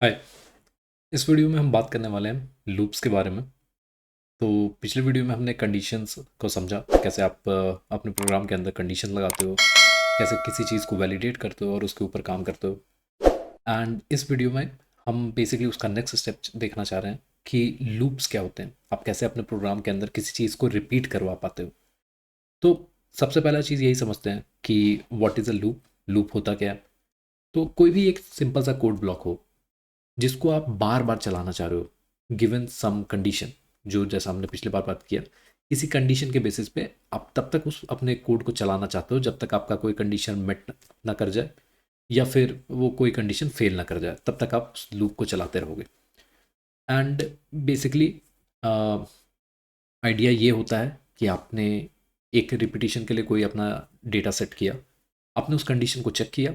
हाय। इस वीडियो में हम बात करने वाले हैं लूप्स के बारे में। तो पिछले वीडियो में हमने कंडीशंस को समझा, कैसे आप अपने प्रोग्राम के अंदर कंडीशन लगाते हो, कैसे किसी चीज़ को वैलिडेट करते हो और उसके ऊपर काम करते हो। एंड इस वीडियो में हम बेसिकली उसका नेक्स्ट स्टेप देखना चाह रहे हैं कि लूप्स क्या होते हैं, आप कैसे अपने प्रोग्राम के अंदर किसी चीज़ को रिपीट करवा पाते हो। तो सबसे पहला चीज़ यही समझते हैं कि what is a loop. Loop होता क्या है? तो कोई भी एक सिंपल सा कोड ब्लॉक हो जिसको आप बार बार चलाना चाह रहे हो गिवन सम कंडीशन, जो जैसा हमने पिछली बार बात किया, किसी कंडीशन के बेसिस पे आप तब तक उस अपने कोड को चलाना चाहते हो जब तक आपका कोई कंडीशन मेट ना कर जाए, या फिर वो कोई कंडीशन फेल ना कर जाए, तब तक आप उस लूप को चलाते रहोगे। एंड बेसिकली आइडिया ये होता है कि आपने एक रिपीटिशन के लिए कोई अपना डेटा सेट किया, आपने उस कंडीशन को चेक किया,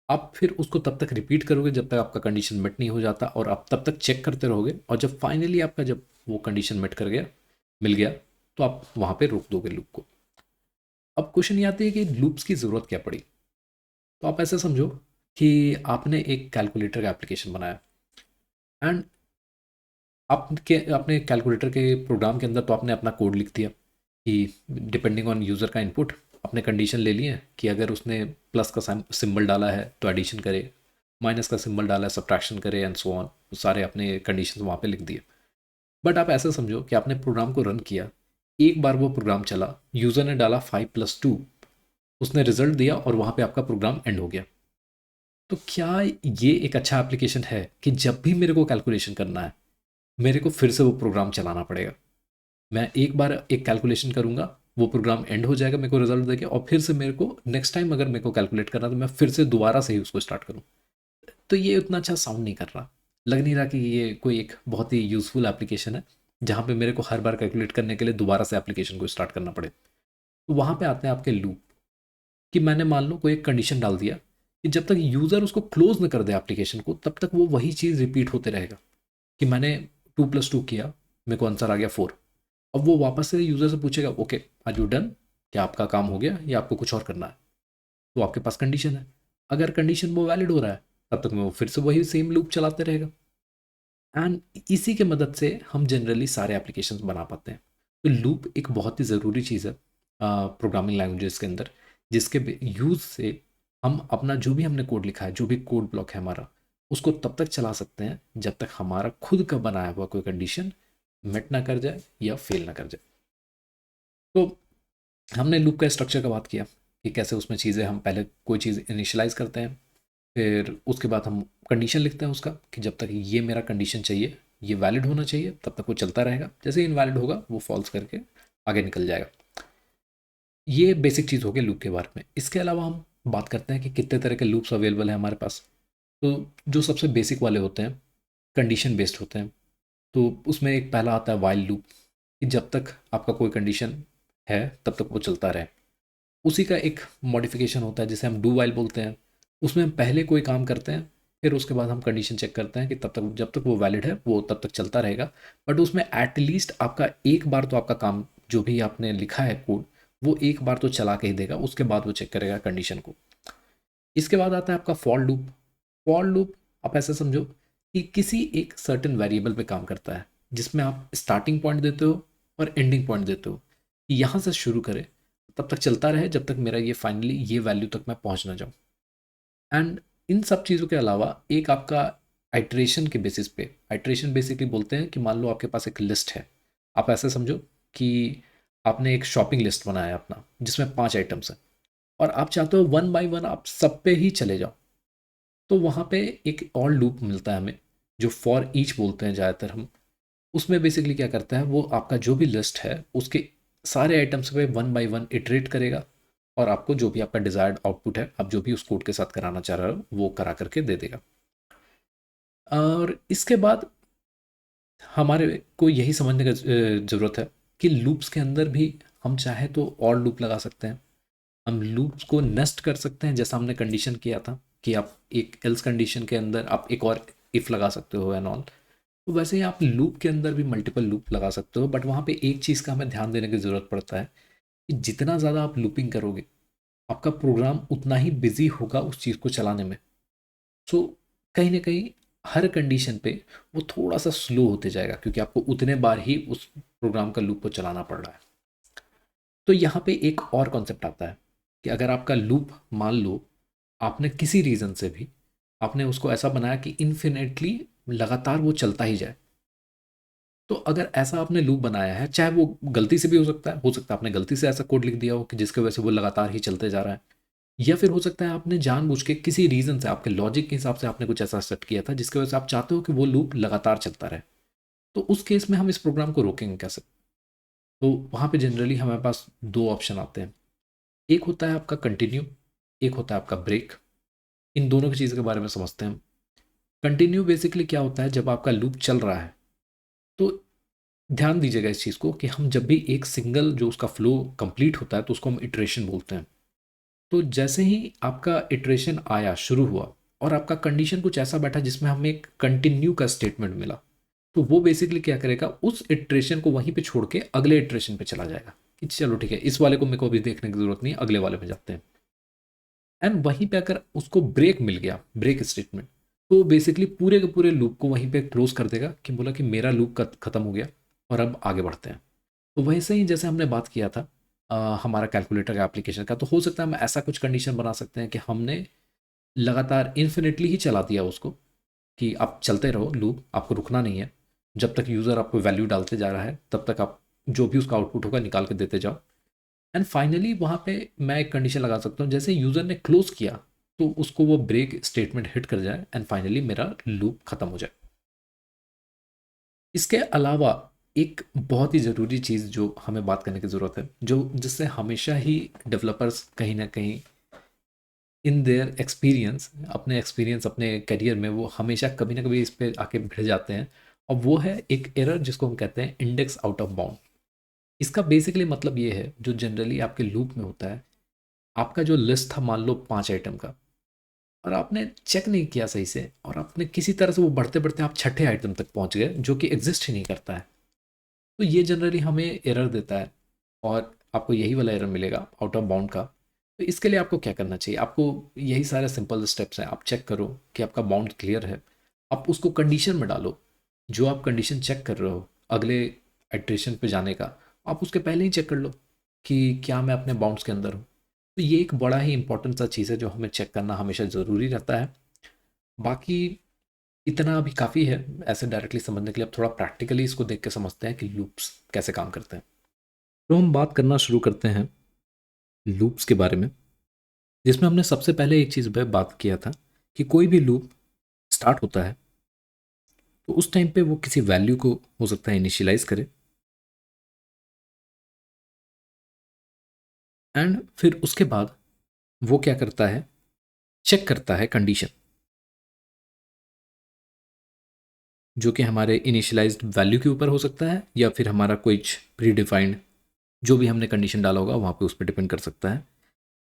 आप फिर उसको तब तक रिपीट करोगे जब तक आपका कंडीशन मेट नहीं हो जाता, और आप तब तक चेक करते रहोगे, और जब फाइनली आपका जब वो कंडीशन मेट कर गया, मिल गया, तो आप वहाँ पे रोक दोगे लूप को। अब क्वेश्चन ये आती है कि लूप्स की ज़रूरत क्या पड़ी। तो आप ऐसा समझो कि आपने एक कैलकुलेटर का एप्लीकेशन बनाया, एंड आपके अपने कैलकुलेटर के प्रोग्राम के अंदर तो आपने अपना कोड लिख दिया कि डिपेंडिंग ऑन यूज़र का इनपुट अपने कंडीशन ले लिए कि अगर उसने प्लस का सिंबल डाला है तो एडिशन करे, माइनस का सिंबल डाला है सब्ट्रैक्शन करे, एंड सो ऑन। सारे अपने कंडीशन वहाँ पे लिख दिए। बट आप ऐसा समझो कि आपने प्रोग्राम को रन किया, एक बार वो प्रोग्राम चला, यूज़र ने डाला 5+2, उसने रिजल्ट दिया और वहाँ पे आपका प्रोग्राम एंड हो गया। तो क्या ये एक अच्छा एप्लीकेशन है कि जब भी मेरे को कैलकुलेशन करना है, मेरे को फिर से वो प्रोग्राम चलाना पड़ेगा? मैं एक बार एक कैलकुलेशन करूँगा, वो प्रोग्राम एंड हो जाएगा मेरे को रिजल्ट देके, और फिर से मेरे को नेक्स्ट टाइम अगर मेरे को कैलकुलेट करना, तो मैं फिर से दोबारा से ही उसको स्टार्ट करूँ। तो ये उतना अच्छा साउंड नहीं कर रहा, लग नहीं रहा कि ये कोई एक बहुत ही यूज़फुल एप्लीकेशन है जहाँ पे मेरे को हर बार कैलकुलेट करने के लिए दोबारा से एप्लीकेशन को स्टार्ट करना पड़े। तो वहाँ पे आते हैं आपके लूप, कि मैंने मान लो कोई एक कंडीशन डाल दिया कि जब तक यूज़र उसको क्लोज न कर दे एप्लीकेशन को, तब तक वो वही चीज़ रिपीट होते रहेगा कि मैंने 2+2 किया, मेरे को आंसर आ गया 4। अब वो वापस से यूज़र से पूछेगा, ओके आर यू डन, क्या आपका काम हो गया या आपको कुछ और करना है? तो आपके पास कंडीशन है, अगर कंडीशन वो वैलिड हो रहा है, तब तक वो फिर से वही सेम लूप चलाते रहेगा। एंड इसी के मदद से हम जनरली सारे एप्लीकेशंस बना पाते हैं। तो लूप एक बहुत ही ज़रूरी चीज़ है प्रोग्रामिंग लैंग्वेजेस के अंदर, जिसके यूज़ से हम अपना जो भी हमने कोड लिखा है, जो भी कोड ब्लॉक है हमारा, उसको तब तक चला सकते हैं जब तक हमारा खुद का बनाया हुआ कोई कंडीशन मेट ना कर जाए या फेल ना कर जाए। तो हमने लूप का स्ट्रक्चर का बात किया कि कैसे उसमें चीज़ें, हम पहले कोई चीज़ इनिशियलाइज़ करते हैं, फिर उसके बाद हम कंडीशन लिखते हैं उसका कि जब तक ये मेरा कंडीशन चाहिए, ये वैलिड होना चाहिए, तब तक वो चलता रहेगा, जैसे इनवैलिड होगा वो फॉल्स करके आगे निकल जाएगा। ये बेसिक चीज़ हो गई लूप के बारे में। इसके अलावा हम बात करते हैं कि कितने तरह के लूप्स अवेलेबल हैं हमारे पास। तो जो सबसे बेसिक वाले होते हैं, कंडीशन बेस्ड होते हैं। तो उसमें एक पहला आता है वाइल लूप, कि जब तक आपका कोई कंडीशन है तब तक वो चलता रहे। उसी का एक मॉडिफिकेशन होता है जिसे हम डू वाइल बोलते हैं। उसमें हम पहले कोई काम करते हैं, फिर उसके बाद हम कंडीशन चेक करते हैं कि तब तक जब तक वो वैलिड है वो तब तक चलता रहेगा। बट उसमें एटलीस्ट आपका एक बार तो आपका काम, जो भी आपने लिखा है कोड, वो एक बार तो चला के ही देगा, उसके बाद वो चेक करेगा कंडीशन को। इसके बाद आता है आपका फॉर लूप। फॉर लूप आप ऐसा समझो कि किसी एक सर्टेन वेरिएबल पे काम करता है, जिसमें आप स्टार्टिंग पॉइंट देते हो और एंडिंग पॉइंट देते हो, कि यहाँ से शुरू करे, तब तक चलता रहे जब तक मेरा ये फाइनली ये वैल्यू तक मैं पहुँच ना जाऊँ। एंड इन सब चीज़ों के अलावा एक आपका आइट्रेशन के बेसिस पे, आइट्रेशन बेसिकली बोलते हैं कि मान लो आपके पास एक लिस्ट है, आप ऐसे समझो कि आपने एक शॉपिंग लिस्ट बनाया है अपना, जिसमें 5 आइटम्स हैं, और आप चाहते हो वन बाय वन आप सब पे ही चले जाओ। तो वहाँ पे एक और लूप मिलता है हमें, जो फॉर ईच बोलते हैं ज़्यादातर हम। उसमें बेसिकली क्या करता है, वो आपका जो भी लिस्ट है उसके सारे आइटम्स पे वन बाय वन इटरेट करेगा, और आपको जो भी आपका डिज़ायर्ड आउटपुट है, आप जो भी उस कोड के साथ कराना चाह रहे हो, वो करा करके दे देगा। और इसके बाद हमारे को यही समझने का ज़रूरत है कि लूप्स के अंदर भी हम चाहे तो और लूप लगा सकते हैं। हम लूप्स को नेस्ट कर सकते हैं, जैसा हमने कंडीशन किया था कि आप एक एल्स कंडीशन के अंदर आप एक और इफ़ लगा सकते हो एंड ऑल। तो वैसे ही आप लूप के अंदर भी मल्टीपल लूप लगा सकते हो, बट वहाँ पे एक चीज़ का हमें ध्यान देने की ज़रूरत पड़ता है कि जितना ज़्यादा आप लूपिंग करोगे, आपका प्रोग्राम उतना ही बिजी होगा उस चीज़ को चलाने में। सो कहीं ना कहीं हर कंडीशन पे वो थोड़ा सा स्लो होते जाएगा, क्योंकि आपको उतने बार ही उस प्रोग्राम का लूप को चलाना पड़ रहा है। तो यहाँ पे एक और कॉन्सेप्ट आता है कि अगर आपका लूप, मान लो आपने किसी रीज़न से भी आपने उसको ऐसा बनाया कि इन्फिनेटली लगातार वो चलता ही जाए, तो अगर ऐसा आपने लूप बनाया है, चाहे वो गलती से भी हो सकता है आपने गलती से ऐसा कोड लिख दिया हो कि जिसकी वजह से वो लगातार ही चलते जा रहा है, या फिर हो सकता है आपने जानबूझ के किसी रीज़न से, आपके लॉजिक के हिसाब से आपने कुछ ऐसा सेट किया था जिसकी वजह से आप चाहते हो कि वो लूप लगातार चलता रहे। तो उस केस में हम इस प्रोग्राम को रोकेंगे कैसे? तो वहाँ पे जनरली हमारे पास दो ऑप्शन आते हैं। एक होता है आपका कंटिन्यू, एक होता है आपका ब्रेक। इन दोनों की चीज़ के बारे में समझते हैं हम। कंटिन्यू बेसिकली क्या होता है, जब आपका लूप चल रहा है तो ध्यान दीजिएगा इस चीज़ को कि हम जब भी एक सिंगल जो उसका फ्लो कंप्लीट होता है तो उसको हम इटरेशन बोलते हैं। तो जैसे ही आपका इटरेशन आया, शुरू हुआ, और आपका कंडीशन कुछ ऐसा बैठा जिसमें हमें एक कंटिन्यू का स्टेटमेंट मिला, तो वो बेसिकली क्या करेगा, उस इटरेशन को वहीं पे छोड़ के अगले इटरेशन पे चला जाएगा कि चलो ठीक है, इस वाले को मेरे को अभी देखने की जरूरत नहीं, अगले वाले में जाते हैं। एंड वहीं पे अगर उसको ब्रेक मिल गया, ब्रेक स्टेटमेंट, तो बेसिकली पूरे के पूरे लूप को वहीं पे क्लोज कर देगा कि बोला कि मेरा लूप खत्म हो गया और अब आगे बढ़ते हैं। तो वैसे ही जैसे हमने बात किया था हमारा कैलकुलेटर का एप्लीकेशन का, तो हो सकता है हम ऐसा कुछ कंडीशन बना सकते हैं कि हमने लगातार इन्फिनिटली ही चला दिया उसको, कि आप चलते रहो लूप, आपको रुकना नहीं है। जब तक यूज़र आपको वैल्यू डालते जा रहा है तब तक आप जो भी उसका आउटपुट होगा निकाल के देते जाओ। एंड फाइनली वहाँ पे मैं एक कंडीशन लगा सकता हूँ, जैसे यूज़र ने क्लोज किया तो उसको वो ब्रेक स्टेटमेंट हिट कर जाए एंड फाइनली मेरा लूप खत्म हो जाए। इसके अलावा एक बहुत ही ज़रूरी चीज़ जो हमें बात करने की ज़रूरत है, जो जिससे हमेशा ही डेवलपर्स कहीं ना कहीं इन देयर एक्सपीरियंस, अपने एक्सपीरियंस, अपने करियर में वो हमेशा कभी ना कभी इस पे आके भिड़ जाते हैं, और वो है एक एरर जिसको हम कहते हैं इंडेक्स आउट ऑफ बाउंड। इसका बेसिकली मतलब ये है, जो जनरली आपके लूप में होता है, आपका जो लिस्ट था मान लो 5 आइटम का, और आपने चेक नहीं किया सही से, और आपने किसी तरह से वो बढ़ते बढ़ते आप छठे आइटम तक पहुंच गए जो कि एग्जिस्ट ही नहीं करता है। तो ये जनरली हमें एरर देता है, और आपको यही वाला एरर मिलेगा आउट ऑफ बाउंड का। तो इसके लिए आपको क्या करना चाहिए, आपको यही सारे सिंपल स्टेप्स हैं। आप चेक करो कि आपका बाउंड क्लियर है, आप उसको कंडीशन में डालो। जो आप कंडीशन चेक कर रहे हो अगले इटरेशन पे जाने का, आप उसके पहले ही चेक कर लो कि क्या मैं अपने बाउंड्स के अंदर हूँ। तो ये एक बड़ा ही इंपॉर्टेंट सा चीज़ है जो हमें चेक करना हमेशा ज़रूरी रहता है। बाकी इतना अभी काफ़ी है ऐसे डायरेक्टली समझने के लिए। अब थोड़ा प्रैक्टिकली इसको देख के समझते हैं कि लूप्स कैसे काम करते हैं। तो हम बात करना शुरू करते हैं लूप्स के बारे में, जिसमें हमने सबसे पहले एक चीज़ पे बात किया था कि कोई भी लूप स्टार्ट होता है तो उस टाइम पे वो किसी वैल्यू को हो सकता है इनिशियलाइज करे, एंड फिर उसके बाद वो क्या करता है, चेक करता है कंडीशन, जो कि हमारे इनिशियलाइज्ड वैल्यू के ऊपर हो सकता है या फिर हमारा कुछ प्री डिफाइंड जो भी हमने कंडीशन डाला होगा वहाँ पे उस पर डिपेंड कर सकता है।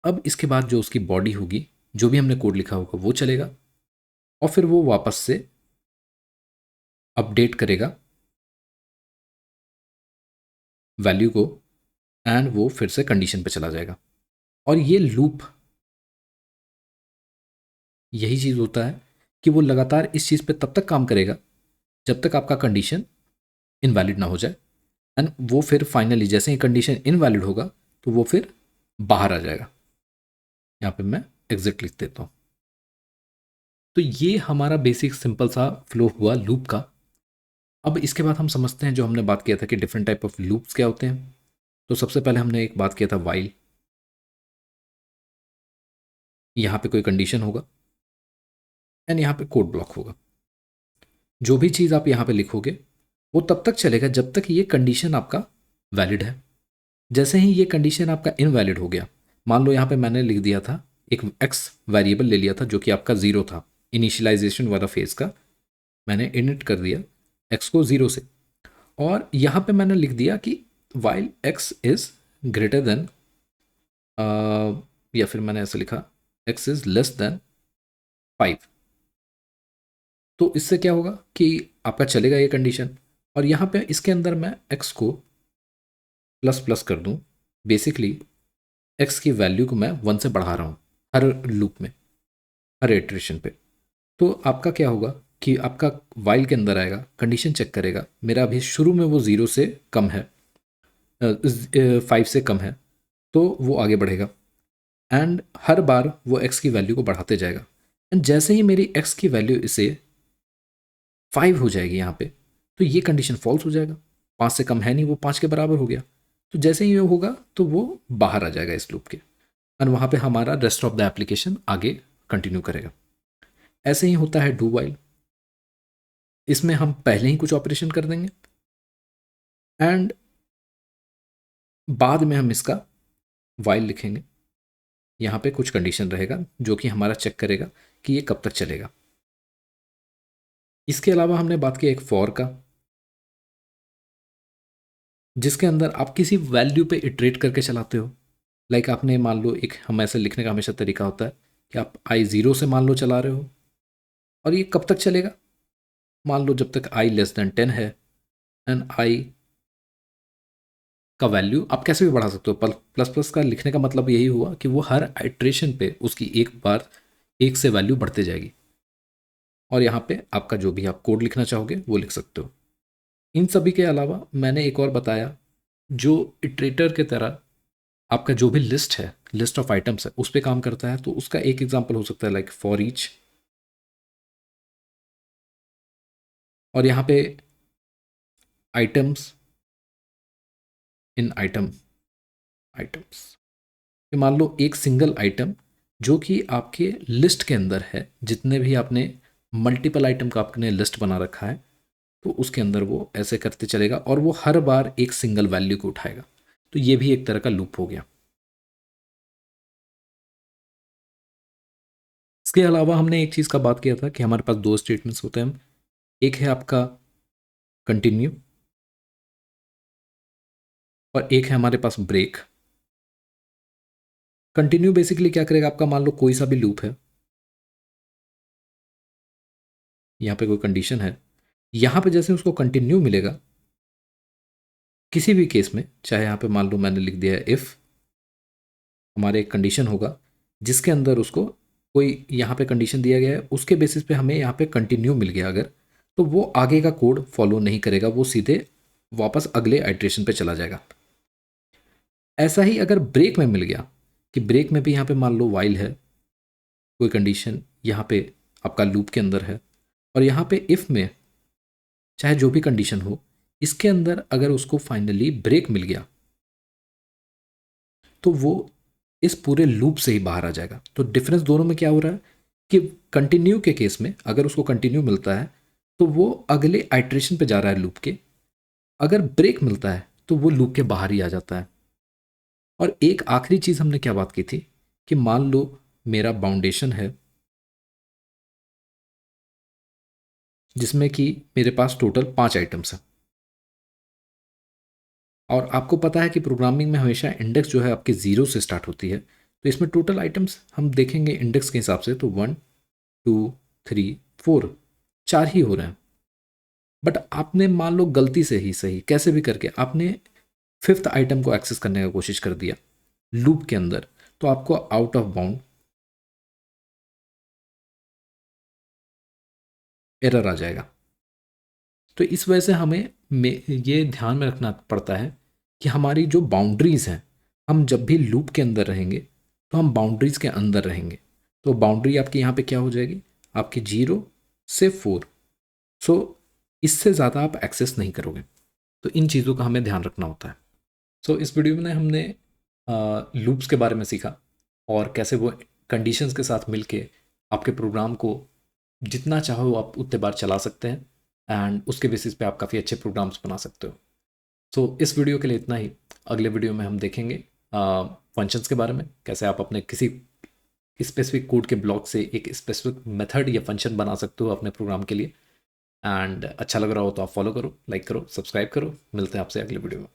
अब इसके बाद जो उसकी बॉडी होगी, जो भी हमने कोड लिखा होगा वो चलेगा, और फिर वो वापस से अपडेट करेगा वैल्यू को, एंड वो फिर से कंडीशन पे चला जाएगा। और ये लूप यही चीज़ होता है कि वो लगातार इस चीज़ पे तब तक काम करेगा जब तक आपका कंडीशन इनवैलिड ना हो जाए, एंड वो फिर फाइनली जैसे ही कंडीशन इनवैलिड होगा तो वो फिर बाहर आ जाएगा। यहाँ पे मैं एग्जिट लिख देता हूँ। तो ये हमारा बेसिक सिंपल सा फ्लो हुआ लूप का। अब इसके बाद हम समझते हैं जो हमने बात किया था कि डिफरेंट टाइप ऑफ लूप्स क्या होते हैं। तो सबसे पहले हमने एक बात किया था वाइल। यहाँ पे कोई कंडीशन होगा एंड यहाँ पे कोड ब्लॉक होगा। जो भी चीज़ आप यहाँ पे लिखोगे वो तब तक चलेगा जब तक ये कंडीशन आपका वैलिड है। जैसे ही ये कंडीशन आपका इनवैलिड हो गया, मान लो यहाँ पे मैंने लिख दिया था, एक एक्स वेरिएबल ले लिया था जो कि आपका ज़ीरो था, इनिशियलाइजेशन वाला फेज़ का, मैंने इनिट कर दिया एक्स को ज़ीरो से, और यहाँ पे मैंने लिख दिया कि while x is greater than, या फिर मैंने ऐसे लिखा एक्स इज़ लेस देन 5। तो इससे क्या होगा कि आपका चलेगा ये कंडीशन, और यहाँ पे इसके अंदर मैं एक्स को प्लस प्लस कर दूँ। बेसिकली एक्स की वैल्यू को मैं 1 से बढ़ा रहा हूँ हर लूप में, हर इटरेशन पे। तो आपका क्या होगा कि आपका वाइल के अंदर आएगा, कंडीशन चेक करेगा, मेरा अभी शुरू में वो 0 से कम है, 5 से कम है, तो वो आगे बढ़ेगा एंड हर बार वो x की वैल्यू को बढ़ाते जाएगा। एंड जैसे ही मेरी x की वैल्यू इसे 5 हो जाएगी यहाँ पे, तो ये कंडीशन फॉल्स हो जाएगा, 5 से कम है नहीं, वो 5 के बराबर हो गया। तो जैसे ही ये होगा तो वो बाहर आ जाएगा इस लूप के, और वहाँ पे हमारा रेस्ट ऑफ द एप्लीकेशन आगे कंटिन्यू करेगा। ऐसे ही होता है डू वाइल। इसमें हम पहले ही कुछ ऑपरेशन कर देंगे एंड बाद में हम इसका वाइल लिखेंगे। यहाँ पे कुछ कंडीशन रहेगा जो कि हमारा चेक करेगा कि ये कब तक चलेगा। इसके अलावा हमने बात की एक फॉर का, जिसके अंदर आप किसी वैल्यू पे इटरेट करके चलाते हो। लाइक आपने मान लो, एक हम ऐसे लिखने का हमेशा तरीका होता है कि आप i0 से मान लो चला रहे हो, और ये कब तक चलेगा, मान लो जब तक i <10 है, एंड i का वैल्यू आप कैसे भी बढ़ा सकते हो। प्लस प्लस का लिखने का मतलब यही हुआ कि वो हर आइट्रेशन पे उसकी एक बार एक से वैल्यू बढ़ते जाएगी, और यहाँ पे आपका जो भी आप कोड लिखना चाहोगे वो लिख सकते हो। इन सभी के अलावा मैंने एक और बताया, जो इटरेटर के तरह आपका जो भी लिस्ट है, लिस्ट ऑफ आइटम्स है, उस पर काम करता है। तो उसका एक एग्जांपल हो सकता है लाइक फॉर ईच, और यहाँ पे आइटम्स इन आइटम्स, मान लो एक सिंगल आइटम जो कि आपके लिस्ट के अंदर है, जितने भी आपने मल्टीपल आइटम का आपने लिस्ट बना रखा है, तो उसके अंदर वो ऐसे करते चलेगा और वो हर बार एक सिंगल वैल्यू को उठाएगा। तो ये भी एक तरह का लूप हो गया। इसके अलावा हमने एक चीज़ का बात किया था कि हमारे पास दो स्टेटमेंट्स होते हैं। एक है आपका कंटिन्यू, और एक है हमारे पास ब्रेक। कंटिन्यू बेसिकली क्या करेगा, आपका मान लो कोई सा भी लूप है, यहाँ पे कोई कंडीशन है, यहाँ पे जैसे उसको कंटिन्यू मिलेगा किसी भी केस में, चाहे यहाँ पे मान लो मैंने लिख दिया है इफ़, हमारे एक कंडीशन होगा जिसके अंदर उसको कोई यहाँ पे कंडीशन दिया गया है, उसके बेसिस पे हमें यहाँ पे कंटिन्यू मिल गया अगर, तो वो आगे का कोड फॉलो नहीं करेगा, वो सीधे वापस अगले आइट्रेशन पे चला जाएगा। ऐसा ही अगर ब्रेक में मिल गया, कि ब्रेक में भी यहाँ पे मान लो वाइल है, कोई कंडीशन यहाँ पे आपका लूप के अंदर है, और यहाँ पे इफ़ में चाहे जो भी कंडीशन हो, इसके अंदर अगर उसको फाइनली ब्रेक मिल गया, तो वो इस पूरे लूप से ही बाहर आ जाएगा। तो डिफरेंस दोनों में क्या हो रहा है कि कंटिन्यू के केस में अगर उसको कंटिन्यू मिलता है तो वो अगले आइट्रेशन पे जा रहा है लूप के, अगर ब्रेक मिलता है तो वो लूप के बाहर ही आ जाता है। और एक आखिरी चीज़ हमने क्या बात की थी कि मान लो मेरा बाउंडेशन है जिसमें कि मेरे पास टोटल 5 आइटम्स हैं, और आपको पता है कि प्रोग्रामिंग में हमेशा इंडेक्स जो है आपके 0 से स्टार्ट होती है। तो इसमें टोटल आइटम्स हम देखेंगे इंडेक्स के हिसाब से, तो 1 2 3 4, 4 ही हो रहे हैं। बट आपने मान लो गलती से ही सही कैसे भी करके आपने 5th आइटम को एक्सेस करने का कोशिश कर दिया लूप के अंदर, तो आपको आउट ऑफ बाउंड एरर आ जाएगा। तो इस वजह से हमें ये ध्यान में रखना पड़ता है कि हमारी जो बाउंड्रीज़ हैं, हम जब भी लूप के अंदर रहेंगे तो हम बाउंड्रीज़ के अंदर रहेंगे। तो बाउंड्री आपकी यहाँ पे क्या हो जाएगी, आपकी 0 से 4। सो इससे ज़्यादा आप एक्सेस नहीं करोगे। तो इन चीज़ों का हमें ध्यान रखना होता है। सो इस वीडियो में हमने लूप्स के बारे में सीखा, और कैसे वो कंडीशंस के साथ मिलके आपके प्रोग्राम को जितना चाहो आप उतने बार चला सकते हैं, एंड उसके बेसिस पे आप काफ़ी अच्छे प्रोग्राम्स बना सकते हो। सो इस वीडियो के लिए इतना ही। अगले वीडियो में हम देखेंगे फंक्शंस के बारे में, कैसे आप अपने किसी स्पेसिफिक कोड के ब्लॉक से एक स्पेसिफिक मेथड या फंक्शन बना सकते हो अपने प्रोग्राम के लिए। एंड अच्छा लग रहा हो तो आप फॉलो करो, लाइक करो, सब्सक्राइब करो। मिलते हैं आपसे अगले वीडियो में।